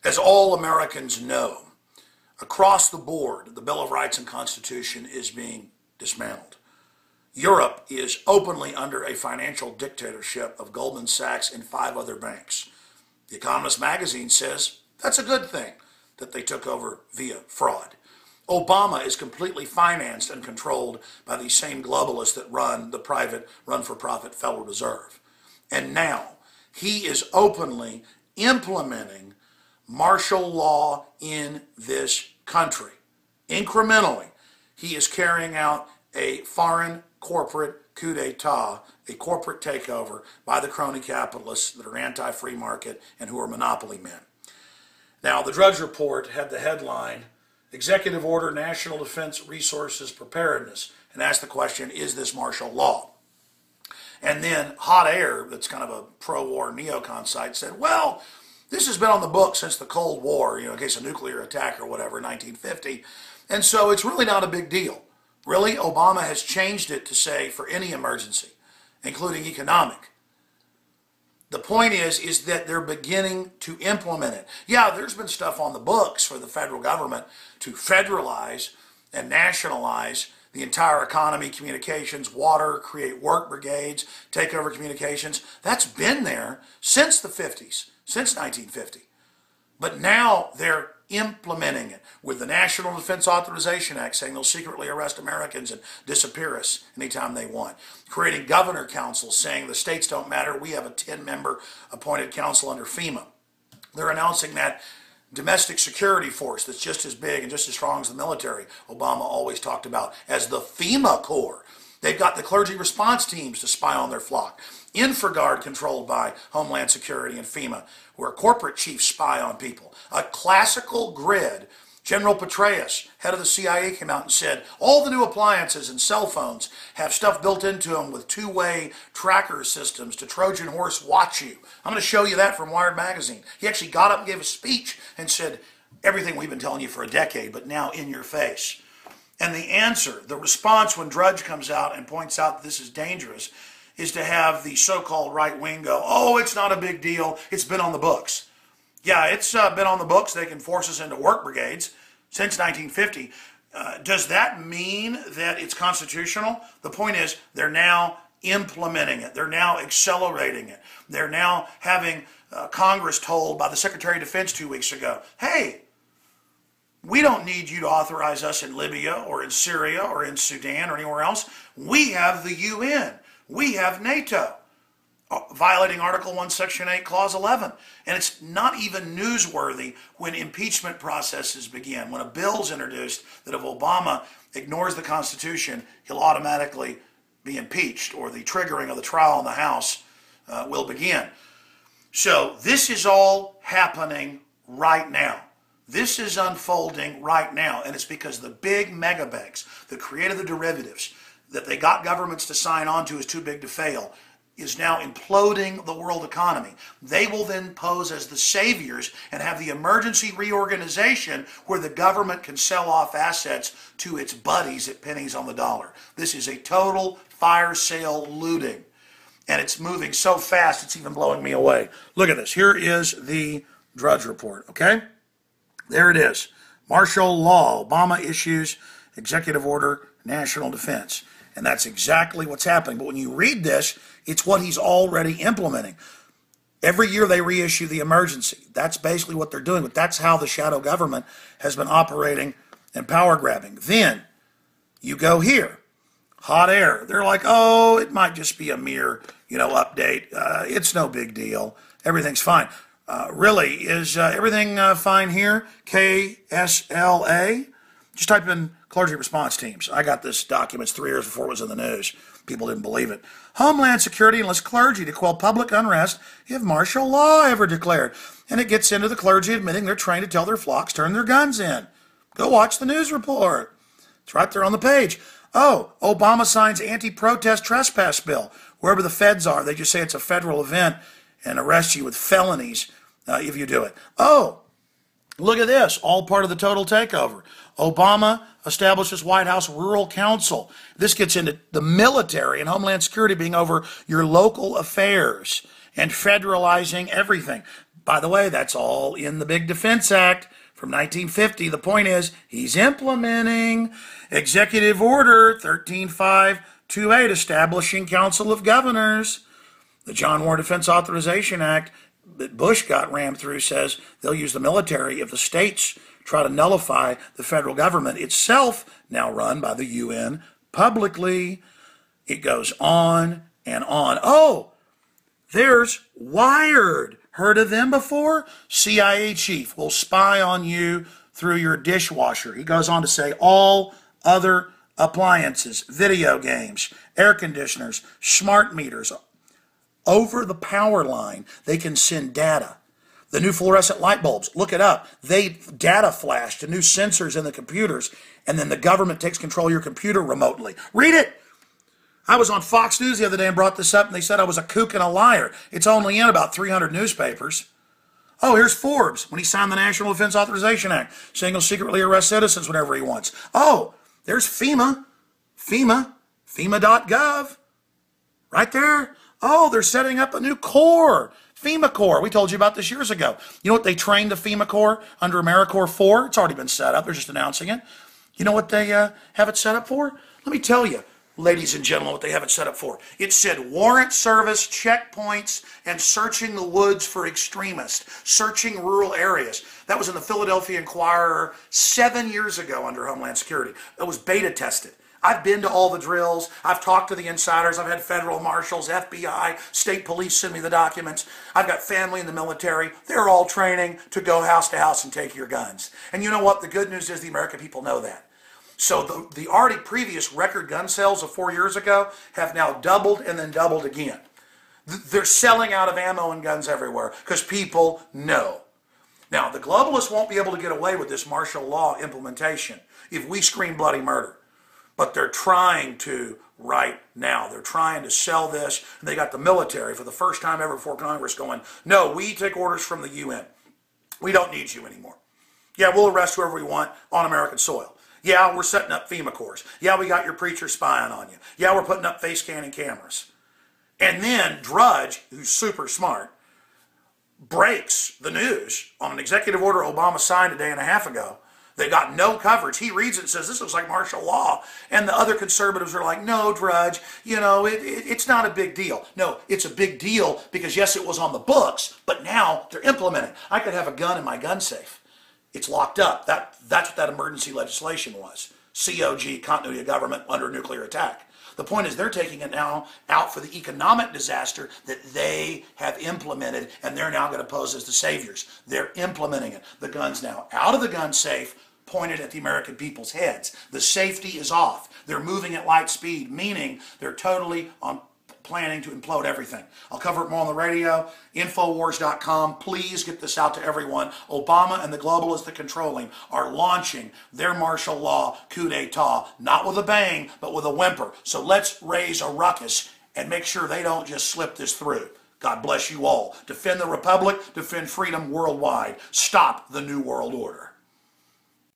As all Americans know, across the board, the Bill of Rights and Constitution is being dismantled. Europe is openly under a financial dictatorship of Goldman Sachs and 5 other banks. The Economist magazine says that's a good thing that they took over via fraud. Obama is completely financed and controlled by these same globalists that run the private, run-for-profit Federal Reserve. And now he is openly implementing martial law in this country. Incrementally, he is carrying out a foreign corporate coup d'etat, a corporate takeover by the crony capitalists that are anti-free market and who are monopoly men. Now, the Drudge Report had the headline, Executive Order National Defense Resources Preparedness, and asked the question, is this martial law? And then Hot Air, that's kind of a pro-war neocon site, said, well, this has been on the books since the Cold War, in case of nuclear attack or whatever, 1950, and so it's really not a big deal. Really, Obama has changed it to say for any emergency, including economic. The point is that they're beginning to implement it. Yeah, there's been stuff on the books for the federal government to federalize and nationalize the entire economy, communications, water, create work brigades, take over communications. That's been there since the 50s, since 1950. But now they're implementing it with the National Defense Authorization Act, saying they'll secretly arrest Americans and disappear us anytime they want. Creating governor councils, saying the states don't matter. We have a 10-member appointed council under FEMA. They're announcing that domestic security force that's just as big and just as strong as the military, Obama always talked about as the FEMA Corps. They've got the clergy response teams to spy on their flock. InfraGard, controlled by Homeland Security and FEMA, where corporate chiefs spy on people. A classical grid. General Petraeus, head of the CIA, came out and said all the new appliances and cell phones have stuff built into them with two-way tracker systems to Trojan horse watch you. I'm going to show you that from Wired magazine. He actually got up and gave a speech and said everything we've been telling you for a decade, but now in your face. And the answer, the response when Drudge comes out and points out that this is dangerous, is to have the so-called right wing go, oh, it's not a big deal, it's been on the books. Yeah, it's been on the books. They can force us into work brigades since 1950. Does that mean that it's constitutional? The point is they're now implementing it. They're now accelerating it. They're now having Congress told by the Secretary of Defense 2 weeks ago, hey, we don't need you to authorize us in Libya or in Syria or in Sudan or anywhere else. We have the UN. We have NATO, violating Article 1, Section 8, Clause 11. And it's not even newsworthy when impeachment processes begin. When a bill's introduced that if Obama ignores the Constitution, he'll automatically be impeached, or the triggering of the trial in the House will begin. So this is all happening right now. This is unfolding right now, and it's because the big mega banks that created the derivatives that they got governments to sign on to is too big to fail is now imploding the world economy. They will then pose as the saviors and have the emergency reorganization where the government can sell off assets to its buddies at pennies on the dollar. This is a total fire sale looting, and it's moving so fast it's even blowing me away. Look at this. Here is the Drudge Report, okay? There it is. Martial law. Obama issues executive order, national defense. And that's exactly what's happening. But when you read this, it's what he's already implementing. Every year they reissue the emergency. That's basically what they're doing. But that's how the shadow government has been operating and power grabbing. Then you go here. Hot Air. They're like, oh, it might just be a mere, update. It's no big deal. Everything's fine. Really, is everything fine here? KSLA? Just type in clergy response teams. I got this document 3 years before it was in the news. People didn't believe it. Homeland Security enlists clergy to quell public unrest if martial law ever declared. And it gets into the clergy admitting they're trained to tell their flocks turn their guns in. Go watch the news report. It's right there on the page. Oh, Obama signs anti-protest trespass bill. Wherever the feds are, they just say it's a federal event and arrest you with felonies if you do it. Oh, look at this. All part of the total takeover. Obama establishes White House Rural Council. This gets into the military and Homeland Security being over your local affairs and federalizing everything. By the way, that's all in the Big Defense Act from 1950. The point is, he's implementing Executive Order 13528, establishing Council of Governors. The John War Defense Authorization Act that Bush got rammed through says they'll use the military if the states try to nullify the federal government itself, now run by the UN publicly. It goes on and on. Oh, there's Wired. Heard of them before? CIA chief will spy on you through your dishwasher. He goes on to say all other appliances, video games, air conditioners, smart meters, over the power line, they can send data. The new fluorescent light bulbs, look it up. They data flash to new sensors in the computers, and then the government takes control of your computer remotely. Read it. I was on Fox News the other day and brought this up, and they said I was a kook and a liar. It's only in about 300 newspapers. Oh, here's Forbes when he signed the National Defense Authorization Act, saying he'll secretly arrest citizens whenever he wants. Oh, there's FEMA, FEMA.gov, right there. Oh, they're setting up a new Corps, FEMA Corps. We told you about this years ago. You know what they trained the FEMA Corps under AmeriCorps for? It's already been set up. They're just announcing it. You know what they have it set up for? Let me tell you, ladies and gentlemen, what they have it set up for. It said warrant service, checkpoints, and searching the woods for extremists, searching rural areas. That was in the Philadelphia Inquirer 7 years ago under Homeland Security. It was beta tested. I've been to all the drills. I've talked to the insiders. I've had federal marshals, FBI, state police send me the documents. I've got family in the military. They're all training to go house to house and take your guns. And you know what? The good news is the American people know that. So the already previous record gun sales of 4 years ago have now doubled and then doubled again. They're selling out of ammo and guns everywhere because people know. Now, the globalists won't be able to get away with this martial law implementation if we scream bloody murder. But they're trying to right now. They're trying to sell this. And they got the military for the first time ever before Congress going, no, we take orders from the UN. We don't need you anymore. Yeah, we'll arrest whoever we want on American soil. Yeah, we're setting up FEMA Corps. Yeah, we got your preacher spying on you. Yeah, we're putting up face scanning cameras. And then Drudge, who's super smart, breaks the news on an executive order Obama signed a day and a half ago. They got no coverage. He reads it and says, this looks like martial law. And the other conservatives are like, no, Drudge, you know, it's not a big deal. No, it's a big deal because, yes, it was on the books, but now they're implementing. I could have a gun in my gun safe. It's locked up. That's what that emergency legislation was. COG, continuity of government under nuclear attack. The point is they're taking it now out for the economic disaster that they have implemented, and they're now going to pose as the saviors. They're implementing it. The gun's now out of the gun safe, pointed at the American people's heads. The safety is off. They're moving at light speed, meaning they're totally on planning to implode everything. I'll cover it more on the radio, Infowars.com. Please get this out to everyone. Obama and the globalists that control him are launching their martial law coup d'etat, not with a bang, but with a whimper. So let's raise a ruckus and make sure they don't just slip this through. God bless you all. Defend the Republic, defend freedom worldwide. Stop the New World Order.